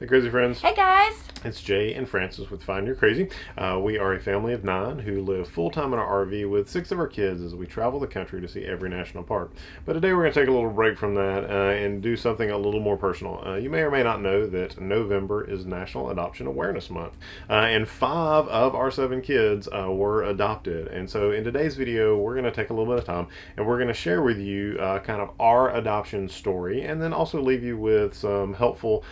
Hey, crazy friends. Hey guys! It's Jay and Francis with Find Your Crazy. We are a family of 9 who live full time in our RV with 6 of our kids as we travel the country to see every national park. But today we're going to take a little break from that and do something a little more personal. You may or may not know that November is National Adoption Awareness Month, and 5 of our 7 kids were adopted. And so in today's video, we're going to take a little bit of time and we're going to share with you kind of our adoption story, and then also leave you with some helpful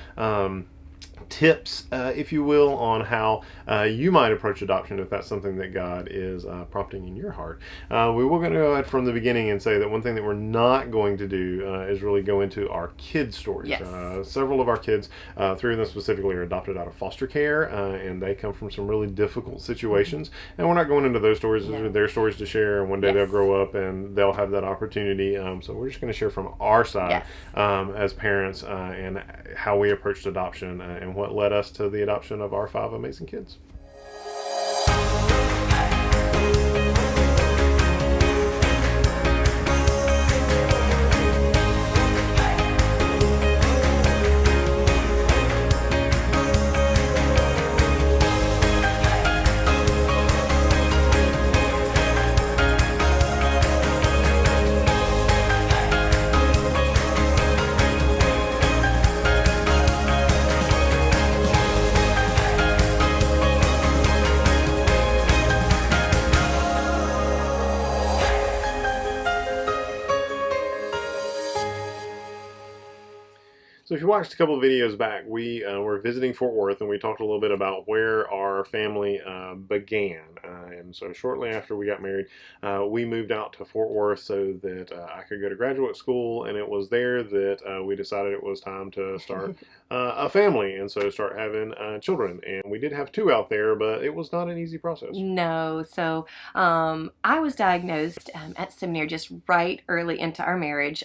tips, if you will, on how you might approach adoption if that's something that God is prompting in your heart. We were going to go ahead from the beginning and say that one thing that we're not going to do is really go into our kids' stories. Yes. Several of our kids, 3 of them specifically, are adopted out of foster care, and they come from some really difficult situations. And we're not going into those stories. Those are their stories to share, and one day they'll grow up and they'll have that opportunity. So we're just going to share from our side as parents and how we approached adoption and what led us to the adoption of our 5 amazing kids. So if you watched a couple of videos back, we were visiting Fort Worth, and we talked a little bit about where our family began. And so shortly after we got married, we moved out to Fort Worth so that I could go to graduate school, and it was there that we decided it was time to start a family, and so start having children. And we did have 2 out there, but it was not an easy process. No, so I was diagnosed at seminary just right early into our marriage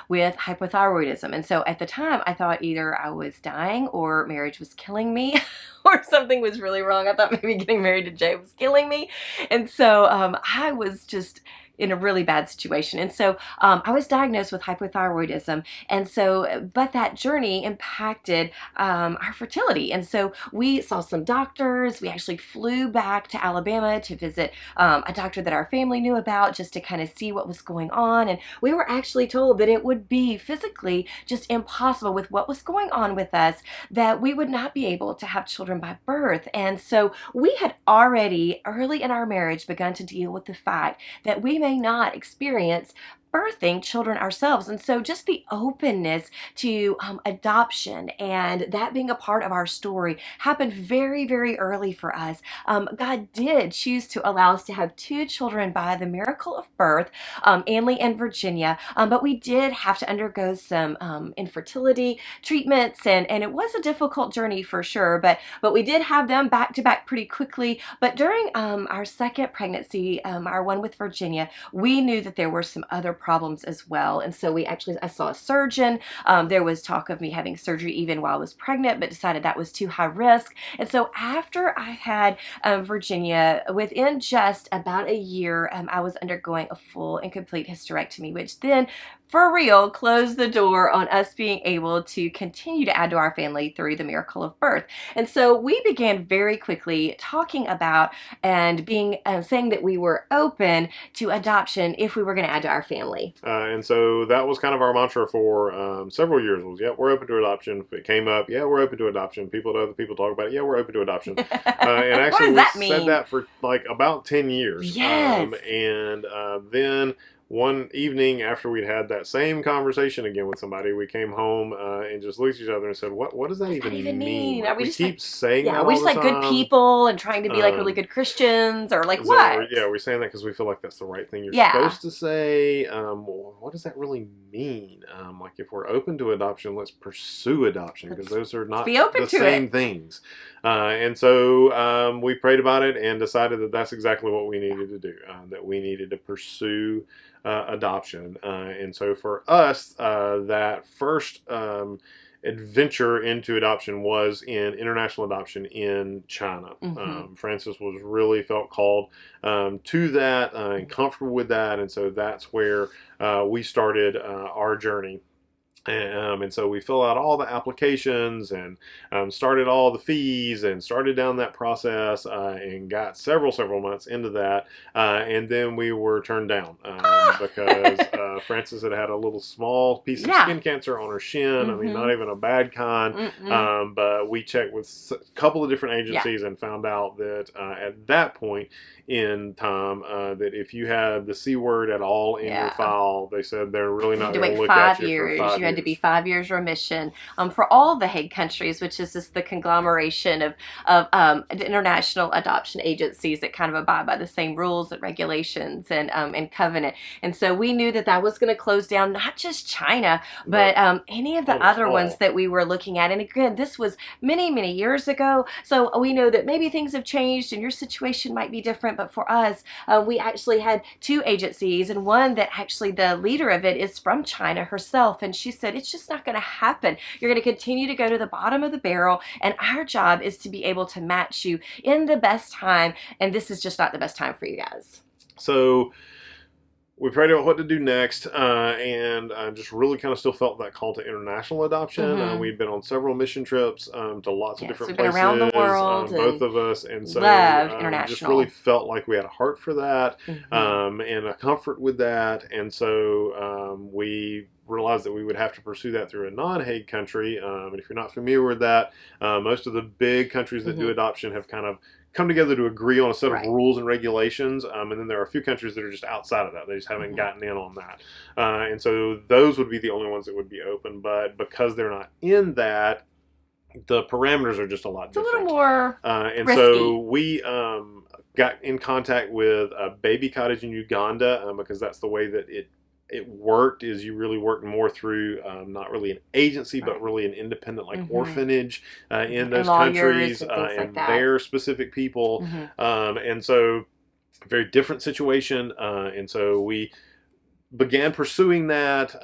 with hypothyroidism. And so at the time, I thought either I was dying or marriage was killing me or something was really wrong. I thought maybe getting married to Jay was killing me. And so I was just in a really bad situation. And so I was diagnosed with hypothyroidism. And so, but that journey impacted our fertility. And so we saw some doctors. We actually flew back to Alabama to visit a doctor that our family knew about just to kind of see what was going on. And we were actually told that it would be physically just impossible with what was going on with us, that we would not be able to have children by birth. And so we had already early in our marriage begun to deal with the fact that we may not experience birthing children ourselves. And so just the openness to adoption and that being a part of our story happened very, very early for us. God did choose to allow us to have 2 children by the miracle of birth, Anley and Virginia, but we did have to undergo some infertility treatments, and it was a difficult journey for sure, but we did have them back to back pretty quickly. But during our second pregnancy, our one with Virginia, we knew that there were some other problems as well. And so I saw a surgeon. There was talk of me having surgery even while I was pregnant, but decided that was too high risk. And so after I had Virginia, within just about a year, I was undergoing a full and complete hysterectomy, which then for real closed the door on us being able to continue to add to our family through the miracle of birth. And so we began very quickly talking about and being saying that we were open to adoption if we were going to add to our family. And so that was kind of our mantra for several years was, yeah, we're open to adoption. If it came up, yeah, we're open to adoption. Other people talk about it, yeah, we're open to adoption. And actually, what does that we mean? said that for like about 10 years. Yes. Then one evening after we'd had that same conversation again with somebody, we came home and just looked at each other and said, what does that even mean? Like, we keep saying that all we just the like time. Good people and trying to be like really good Christians, or like what? We're saying that because we feel like that's the right thing you're supposed to say. What does that really mean? Like if we're open to adoption, let's pursue adoption, because those are not the same things. And so we prayed about it and decided that that's exactly what we needed to do, that we needed to pursue adoption. And so for us, that first adventure into adoption was in international adoption in China. Francis was really felt called to that and comfortable with that, and so that's where we started our journey And so we fill out all the applications and started all the fees and started down that process and got several months into that. And then we were turned down because Frances had had a little small piece of Yeah. skin cancer on her shin. I mean, not Mm-hmm. even a bad kind. But we checked with a couple of different Yeah. agencies and found out that at that point in time, that if you had the C word at all in your Yeah. file, they said they're really You had not to going wait to look 5 at you for years. 5 You had to be years. 5 years remission for all the Hague countries, which is just the conglomeration of international adoption agencies that kind of abide by the same rules and regulations and covenant. And so we knew that that was going to close down not just China, but any of the almost other ones all. that we were looking at. And again, this was many years ago. So we know that maybe things have changed and your situation might be different. But for us, we actually had 2 agencies, and one that actually the leader of it is from China herself. And she said, it's just not going to happen. You're going to continue to go to the bottom of the barrel. And our job is to be able to match you in the best time. And this is just not the best time for you guys. So we prayed about what to do next, and I just really kind of still felt that call to international adoption. We'd been on several mission trips to lots of different we've been places, around the world, both of us, and so loved just international. really felt like we had a heart for that and a comfort with that, and so we realized that we would have to pursue that through a non-Hague country. And if you're not familiar with that, most of the big countries that do adoption have kind of come together to agree on a set of rules and regulations, and then there are a few countries that are just outside of that. They just haven't gotten in on that, and so those would be the only ones that would be open. But because they're not in that, the parameters are just a lot different. It's a little more and risky. so we got in contact with a baby cottage in Uganda because that's the way that it worked. Is you really worked more through not really an agency but really an independent orphanage in those countries and their specific people, and so very different situation, and so we began pursuing that,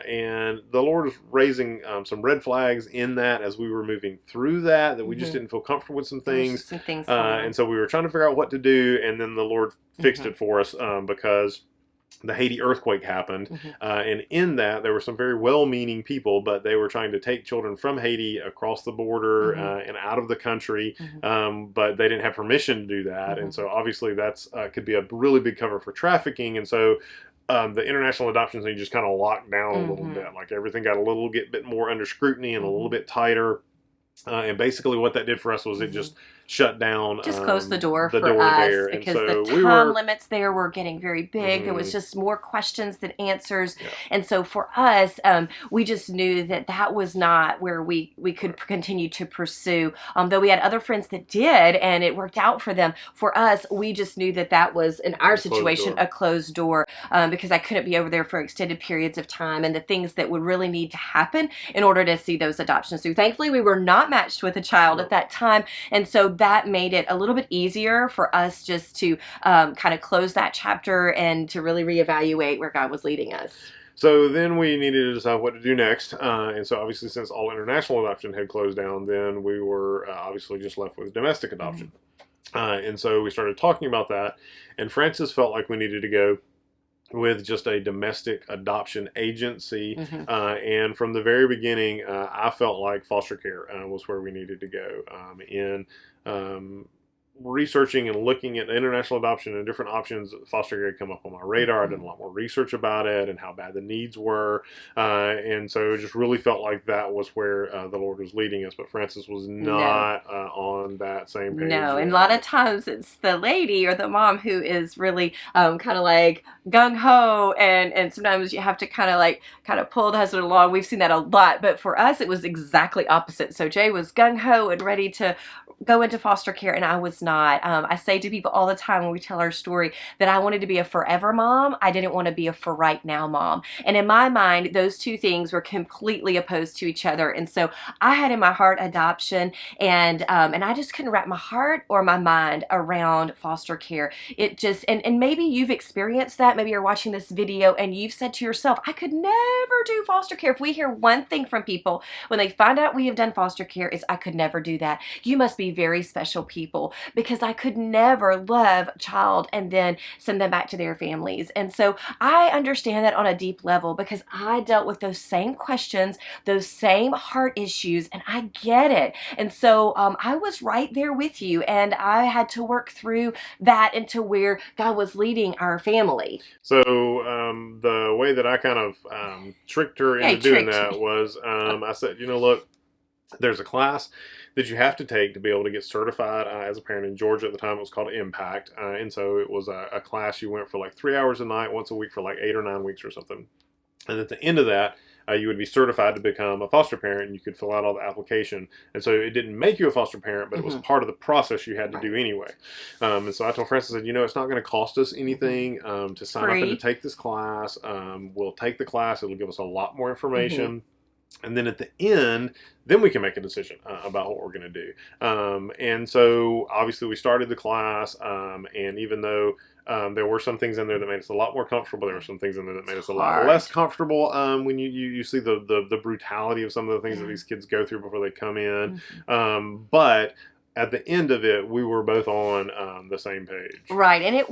and the Lord was raising some red flags in that as we were moving through that we just didn't feel comfortable with some things, and so we were trying to figure out what to do, and then the Lord fixed it for us because the Haiti earthquake happened, and in that there were some very well-meaning people, but they were trying to take children from Haiti across the border and out of the country, but they didn't have permission to do that, and so obviously that's could be a really big cover for trafficking, and so the international adoption thing just kind of locked down a little bit. Like everything got a little bit more under scrutiny and a little bit tighter. And basically what that did for us was it just shut down. Just closed the door for us there. because so the time limits there were getting very big. There was just more questions than answers. And so for us, we just knew that that was not where we could continue to pursue. Though we had other friends that did and it worked out for them. For us, we just knew that that was, in our situation, a closed door because I couldn't be over there for extended periods of time and the things that would really need to happen in order to see those adoptions through. Thankfully, we were not matched with a child at that time. And so that made it a little bit easier for us just to kind of close that chapter and to really reevaluate where God was leading us. So then we needed to decide what to do next. And so obviously since all international adoption had closed down, then we were obviously just left with domestic adoption. And so we started talking about that. And Frances felt like we needed to go with just a domestic adoption agency. And from the very beginning, I felt like foster care was where we needed to go. In researching and looking at international adoption and different options, foster care had come up on my radar. I did a lot more research about it and how bad the needs were. And so it just really felt like that was where the Lord was leading us. But Frances was not on that same page. No, and a lot of times it's the lady or the mom who is really kind of like gung-ho, and sometimes you have to kind of pull the husband along. We've seen that a lot, but for us it was exactly opposite. So Jay was gung-ho and ready to go into foster care, and I was not. I say to people all the time when we tell our story that I wanted to be a forever mom. I didn't want to be a for right now mom. And in my mind, those two things were completely opposed to each other. And so I had in my heart adoption, and I just couldn't wrap my heart or my mind around foster care. It just, and maybe you've experienced that. Maybe you're watching this video and you've said to yourself, I could never do foster care. If we hear one thing from people when they find out we have done foster care is I could never do that. You must be very special people, because I could never love a child and then send them back to their families. And so I understand that on a deep level because I dealt with those same questions, those same heart issues, and I get it. And so I was right there with you, and I had to work through that into where God was leading our family. So the way that I kind of tricked her Yeah, he into doing tricked that me. was I said, look, there's a class that you have to take to be able to get certified as a parent in Georgia. At the time, it was called Impact. And so it was a class you went for like 3 hours a night, once a week for like 8 or 9 weeks or something. And at the end of that, you would be certified to become a foster parent, and you could fill out all the application. And so it didn't make you a foster parent, but it was part of the process you had to do anyway. And so I told Francis, I said, it's not going to cost us anything to sign up and to take this class. We'll take the class. It'll give us a lot more information. And then at the end, then we can make a decision about what we're going to do. And so obviously we started the class, and even though there were some things in there that made us a lot more comfortable, there were some things in there that made us a lot less comfortable when you see the brutality of some of the things that these kids go through before they come in. But at the end of it, we were both on the same page. Right. And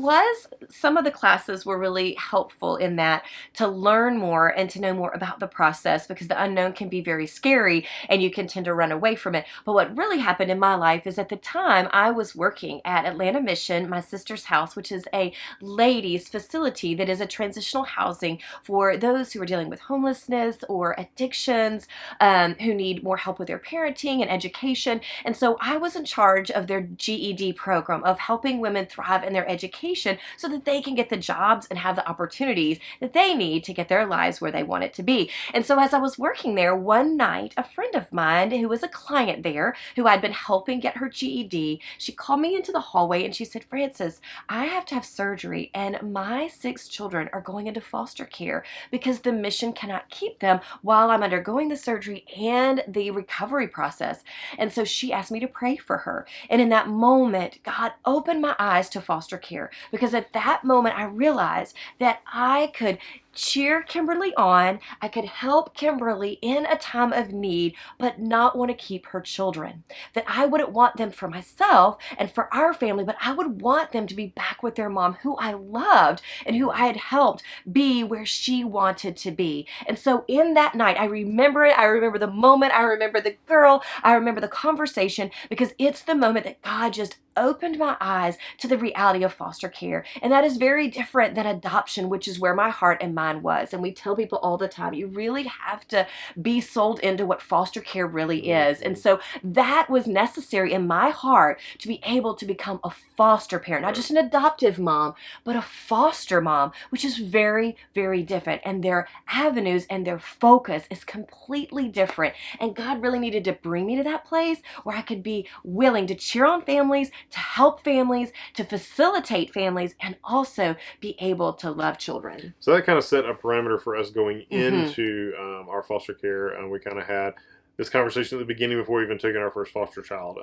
some of the classes were really helpful in that, to learn more and to know more about the process, because the unknown can be very scary and you can tend to run away from it. But what really happened in my life is, at the time I was working at Atlanta Mission, my sister's house, which is a ladies' facility that is a transitional housing for those who are dealing with homelessness or addictions, who need more help with their parenting and education. And so I was in charge of their GED program, of helping women thrive in their education so that they can get the jobs and have the opportunities that they need to get their lives where they want it to be. And so as I was working there, one night, a friend of mine who was a client there, who I'd been helping get her GED, she called me into the hallway and she said, "Frances, I have to have surgery, and my 6 children are going into foster care because the mission cannot keep them while I'm undergoing the surgery and the recovery process." And so she asked me to pray for her. And in that moment, God opened my eyes to foster care, because at that moment I realized that I could cheer Kimberly on. I could help Kimberly in a time of need, but not want to keep her children. That I wouldn't want them for myself and for our family, but I would want them to be back with their mom, who I loved and who I had helped be where she wanted to be. And so in that night, I remember it. I remember the moment. I remember the girl. I remember the conversation, because it's the moment that God just opened my eyes to the reality of foster care. And that is very different than adoption, which is where my heart and mind was. And we tell people all the time, you really have to be sold into what foster care really is. And so that was necessary in my heart to be able to become a foster parent, not just an adoptive mom, but a foster mom, which is very, very different. And their avenues and their focus is completely different. And God really needed to bring me to that place where I could be willing to cheer on families, to help families, to facilitate families, and also be able to love children. So that kind of set a parameter for us going into our foster care. We kind of had this conversation at the beginning before we even took in our first foster child,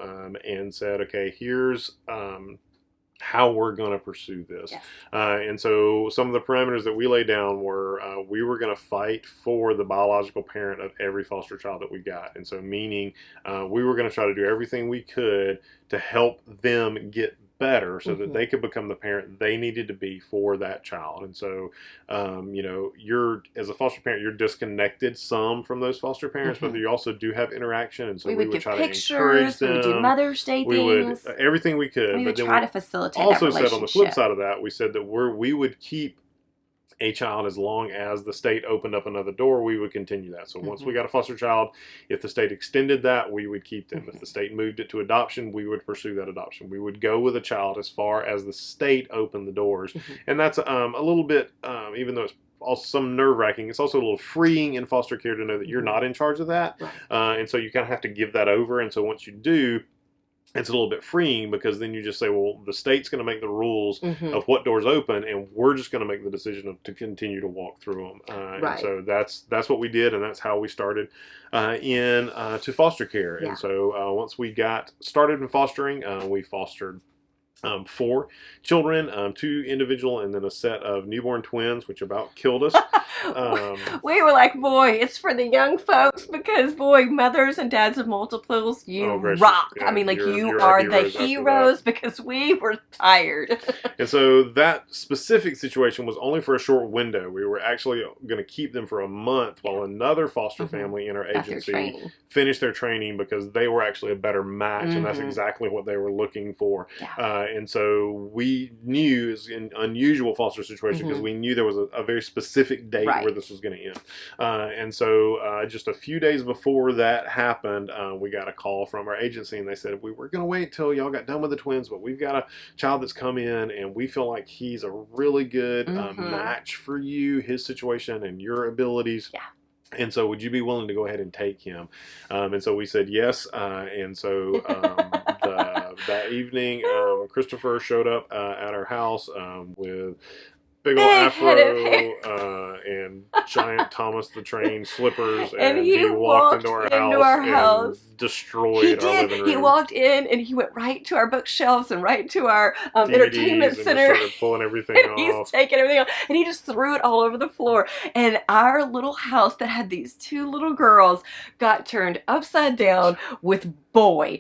and said, okay, here's how we're going to pursue this. Yes. And so some of the parameters that we laid down were we were going to fight for the biological parent of every foster child that we got. And so meaning we were going to try to do everything we could to help them get better so that they could become the parent they needed to be for that child. And so, you're, as a foster parent, you're disconnected some from those foster parents, but you also do have interaction. And so we would try to encourage them. We would do Mother's Day we things. Would everything we could. We would try to facilitate also that relationship. said on the flip side of that, we said that we would keep a child as long as the state opened up another door. We would continue that. So once we got a foster child, if the state extended that, we would keep them. If the state moved it to adoption, we would pursue that adoption. We would go with a child as far as the state opened the doors. And that's a little bit, even though it's also some nerve-wracking, it's also a little freeing in foster care to know that you're not in charge of that. And so you kind of have to give that over. And so once you do, it's a little bit freeing, because then you just say, well, the state's going to make the rules of what doors open, and we're just going to make the decision to continue to walk through them. And so that's what we did, and that's how we started to foster care. And so once we got started in fostering, we fostered 4 children, 2 individual, and then a set of newborn twins, which about killed us. We were like, boy, it's for the young folks because, boy, mothers and dads of multiples, you Oh gracious, rock. I yeah, mean, like, you you're our are the heroes after that. heroes because we were tired. And so that specific situation was only for a short window. We were actually going to keep them for a month while another foster family in our Got their agency training. finished their training because they were actually a better match, and that's Mhm. exactly what they were looking for. Yeah. And so we knew, it's an unusual foster situation because we knew there was a very specific date where Right. this was going to end. And so just a few days before that happened, we got a call from our agency, and they said, we were going to wait till y'all got done with the twins, but we've got a child that's come in, and we feel like he's a really good match for you, his situation, and your abilities. Yeah. And so would you be willing to go ahead and take him? And so we said yes. And so that evening, Christopher showed up at our house with big old Big head of afro and giant Thomas the Train slippers, And and he he walked walked into our house He and destroyed our did. living He room. walked in and he went right to our bookshelves and right to our DVDs, entertainment and center. just started pulling everything And he's off. taking everything off. And he just threw it all over the floor. And our little house that had these 2 little girls got turned upside down with boy,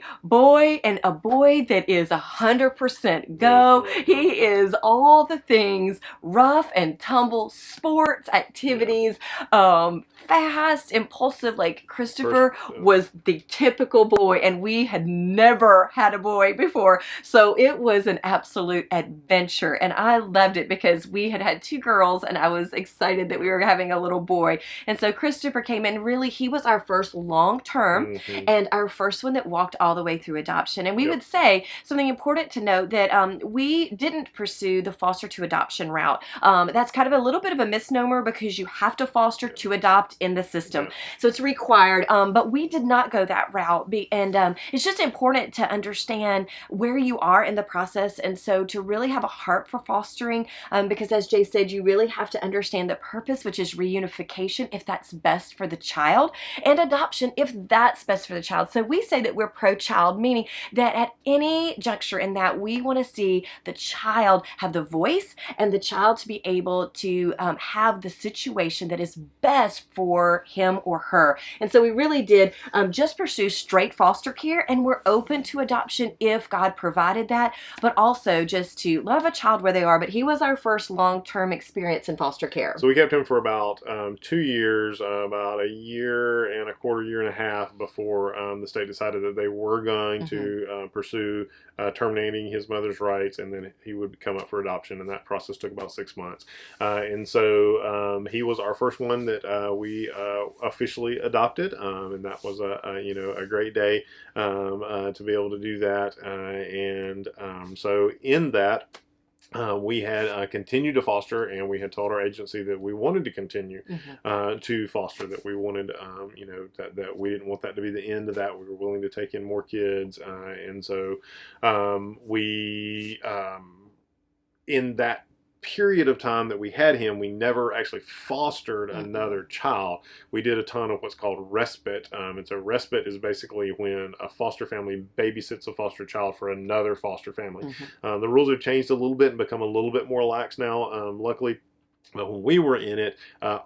and a boy that is 100% go. He is all the things, rough and tumble, sports, activities, fast, impulsive. Like Christopher was the typical boy, and we had never had a boy before. So it was an absolute adventure, and I loved it because we had had 2 girls, and I was excited that we were having a little boy. And so Christopher came in. Really, he was our first long term and our first one that walked all the way through adoption. And we would say something important to note, that we didn't pursue the foster to adoption route. That's kind of a little bit of a misnomer because you have to foster to adopt in the system. So it's required, but we did not go that route. And it's just important to understand where you are in the process, and so to really have a heart for fostering, because as Jay said, you really have to understand the purpose, which is reunification, if that's best for the child, and adoption, if that's best for the child. So we say that we're pro-child, meaning that at any juncture in that, we want to see the child have the voice and the child to be able to have the situation that is best for him or her. And so we really did just pursue straight foster care, and we're open to adoption if God provided that, but also just to love a child where they are. But he was our first long-term experience in foster care. So we kept him for about 2 years, about a year and a quarter, year and a half before the state decided that they were going to pursue terminating his mother's rights, and then he would come up for adoption, and that process took about 6 months. And so he was our first one that we officially adopted, and that was a great day to be able to do that. So in that, we had continued to foster, and we had told our agency that we wanted to continue to foster, that we wanted, that we didn't want that to be the end of that. We were willing to take in more kids. And so we, in that period of time that we had him, we never actually fostered another child. We did a ton of what's called respite. And so respite is basically when a foster family babysits a foster child for another foster family. The rules have changed a little bit and become a little bit more lax now, luckily. But when we were in it,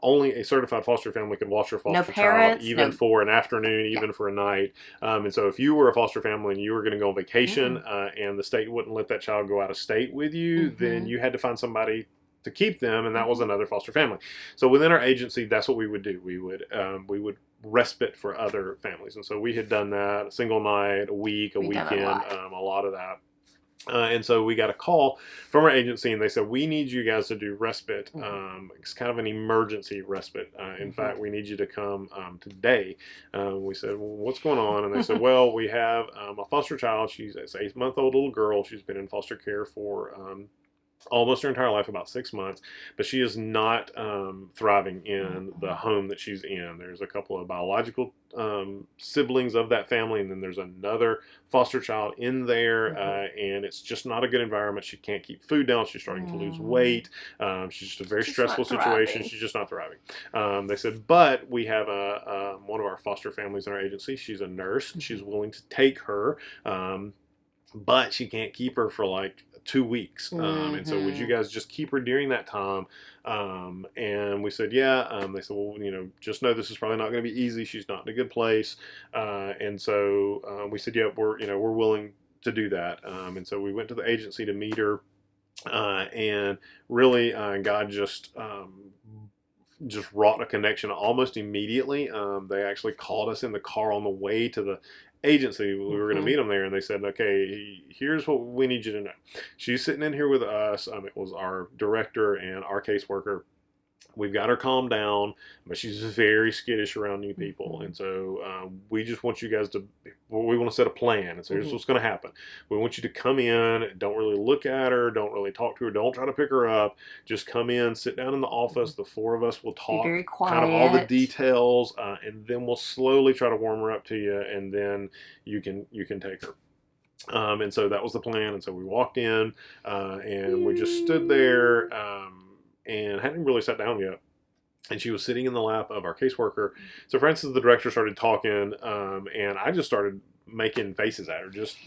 only a certified foster family could watch your foster child, even for an afternoon, even for a night. And so if you were a foster family and you were going to go on vacation and the state wouldn't let that child go out of state with you, then you had to find somebody to keep them, and that was another foster family. So within our agency, that's what we would do. We would respite for other families. And so we had done that, a single night, a week, a weekend, a lot of that. And so we got a call from our agency, and they said, we need you guys to do respite. It's kind of an emergency respite. In fact, we need you to come today. We said, well, what's going on? And they said, well, we have a foster child. She's an 8-month-old little girl. She's been in foster care for almost her entire life, about 6 months, but she is not thriving in the home that she's in. There's a couple of biological siblings of that family, and then there's another foster child in there, and it's just not a good environment. She can't keep food down. She's starting to lose weight. She's just a very stressful situation. She's just not thriving. They said, but we have one of our foster families in our agency. She's a nurse, and she's willing to take her. but she can't keep her for like 2 weeks. And so would you Mm-hmm. guys just keep her during that time? And we said, yeah. They said, well, just know this is probably not going to be easy. She's not in a good place. And so we said, yeah, we're willing to do that. And so we went to the agency to meet her. And really, God just wrought a connection almost immediately. They actually called us in the car on the way to the agency. We were going to Mm-hmm. meet them there, and they said, okay, here's what we need you to know. She's sitting in here with us. It was our director and our caseworker. We've got her calmed down, but she's very skittish around new people. Mm-hmm. And so we just want you guys to, we want to set a plan. And so here's Mm-hmm. what's going to happen. We want you to come in, don't really look at her, don't really talk to her, don't try to pick her up. Just come in, sit down in the office. The four of us will Be talk very kind of all the quiet. details, and then we'll slowly try to warm her up to you, and then you can take her. And so that was the plan. And so we walked in, and we just stood there, and hadn't really sat down yet. And she was sitting in the lap of our caseworker. So Francis, the director, started talking, and I just started making faces at her, just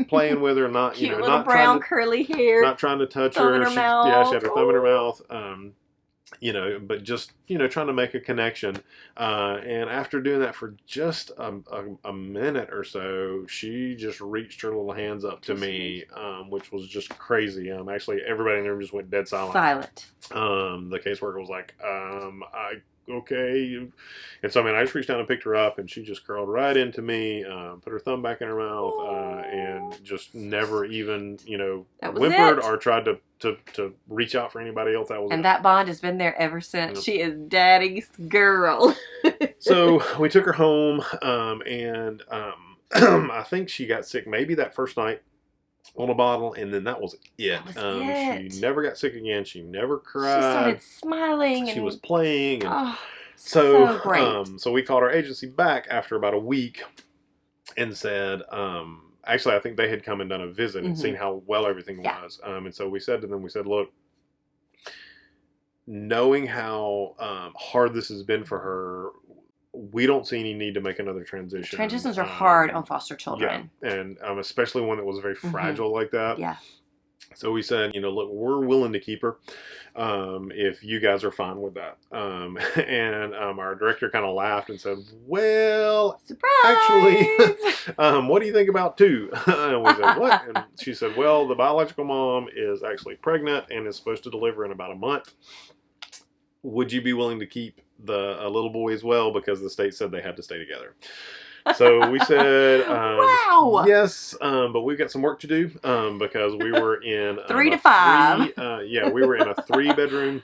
playing with her, not Cute little not brown trying to curly hair. not trying to touch Thumb in her. her She had mouth. her thumb in her mouth. But just trying to make a connection. And after doing that for just a minute or so, she just reached her little hands up to me, which was just crazy. Actually, everybody in the room just went dead silent. The caseworker was like, okay. And so, I just reached down and picked her up, and she just curled right into me, put her thumb back in her mouth, and just never even, That was whimpered it. or tried to reach out for anybody else. That was And it. that bond has been there ever since. Yep. She is daddy's girl. So we took her home, and I think she got sick maybe that first night on a bottle, and then that was it. That was it. She never got sick again. She never She cried. started smiling. She and was playing, and oh, so great. so we called our agency back after about a week and said, actually, I think they had come and done a visit and seen how well everything was. And so we said to them, look, knowing how hard this has been for her, we don't see any need to make another transition. Transitions are hard on foster children. Yeah, and especially one that was very fragile like that. Yeah. So we said, look, we're willing to keep her if you guys are fine with that. And our director kind of laughed and said, well, surprise! Actually, what do you think about two? And we said, what? And she said, well, the biological mom is actually pregnant and is supposed to deliver in about a month. Would you be willing to keep a little boy as well? Because the state said they had to stay together. So we said, wow. Yes, but we've got some work to do because we were in 3 to 5. We were in a 3-bedroom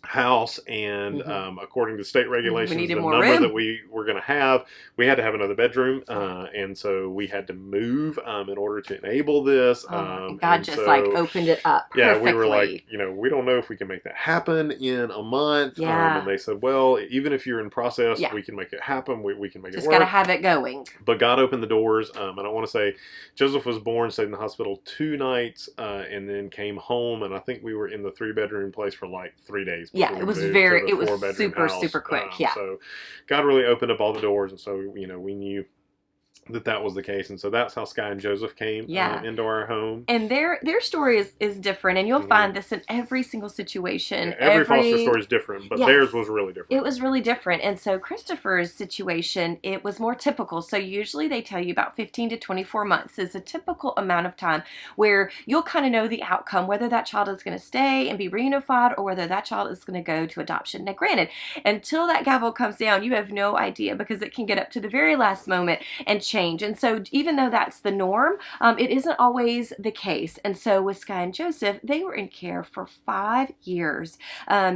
house, and according to state regulations, the number room that we were going to have, we had to have another bedroom, and so we had to move in order to enable this. And God just opened it up perfectly. We were like, we don't know if we can make that happen in a month. And they said, well, even if you're in process, we can make it happen. We can make it work. Just got to have it going. But God opened the doors. I don't want to say Joseph was born, stayed in the hospital 2 nights, and then came home, and I think we were in the 3-bedroom place for like 3 days. Yeah, it was super quick. So God really opened up all the doors, and so we knew that was the case, and so that's how Sky and Joseph came into our home. And their story is different, and you'll find this in every single situation. Yeah, every foster story is different, but theirs was really different. It was really different, and so Christopher's situation, it was more typical. So usually they tell you about 15 to 24 months is a typical amount of time where you'll kind of know the outcome, whether that child is going to stay and be reunified or whether that child is going to go to adoption. Now granted, until that gavel comes down, you have no idea, because it can get up to the very last moment and change. And so even though that's the norm, it isn't always the case. And so with Sky and Joseph, they were in care for 5 years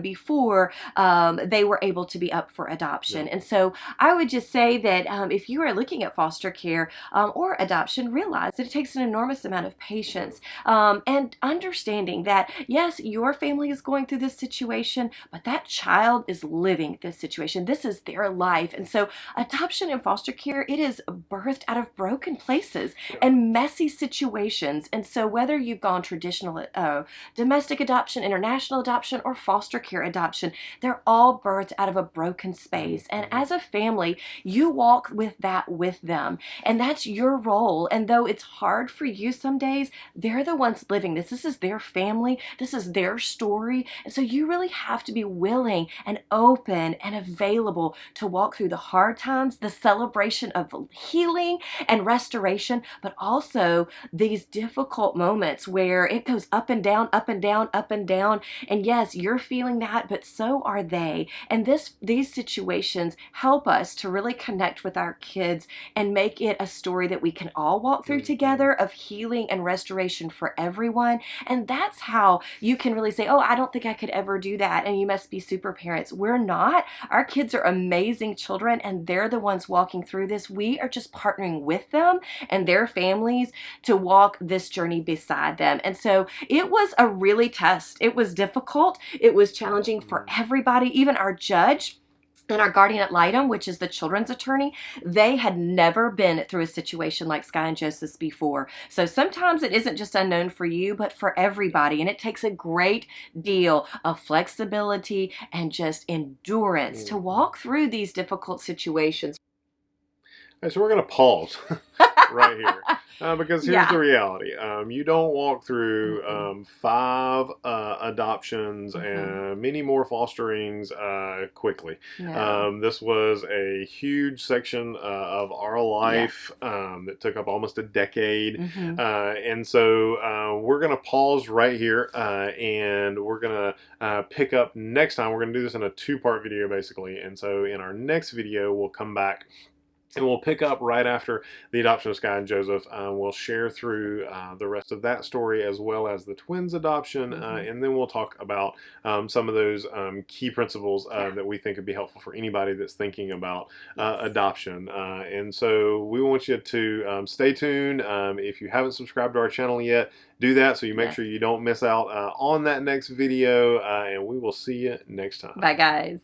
before they were able to be up for adoption. And so I would just say that if you are looking at foster care or adoption, realize that it takes an enormous amount of patience and understanding that, yes, your family is going through this situation, but that child is living this situation. This is their life. And so adoption and foster care, it is birth birthed out of broken places and messy situations. And so whether you've gone traditional domestic adoption, international adoption, or foster care adoption, they're all birthed out of a broken space. And as a family, you walk with that with them. And that's your role. And though it's hard for you some days, they're the ones living this. This is their family. This is their story. And so you really have to be willing and open and available to walk through the hard times, the celebration of healing and restoration, but also these difficult moments where it goes up and down, up and down, up and down. And yes, you're feeling that, but so are they. And these situations help us to really connect with our kids and make it a story that we can all walk through together of healing and restoration for everyone. And that's how you can really say, oh, I don't think I could ever do that, and you must be super parents. We're not. Our kids are amazing children, and they're the ones walking through this. We are just partnering with them and their families to walk this journey beside them. And so it was a really test. It was difficult. It was challenging for everybody, even our judge and our guardian ad litem, which is the children's attorney. They had never been through a situation like Sky and Joseph's before. So sometimes it isn't just unknown for you, but for everybody. And it takes a great deal of flexibility and just endurance to walk through these difficult situations. Okay, so we're going to pause right here because here's the reality. You don't walk through 5 adoptions and many more fosterings quickly. No. This was a huge section of our life that took up almost a decade. And so we're going to pause right here and we're going to pick up next time. We're going to do this in a 2-part video basically. And so in our next video, we'll come back and we'll pick up right after the adoption of Sky and Joseph. We'll share through the rest of that story as well as the twins' adoption. And then we'll talk about some of those key principles that we think would be helpful for anybody that's thinking about adoption. And so we want you to stay tuned. If you haven't subscribed to our channel yet, do that so you make sure you don't miss out on that next video. And we will see you next time. Bye, guys.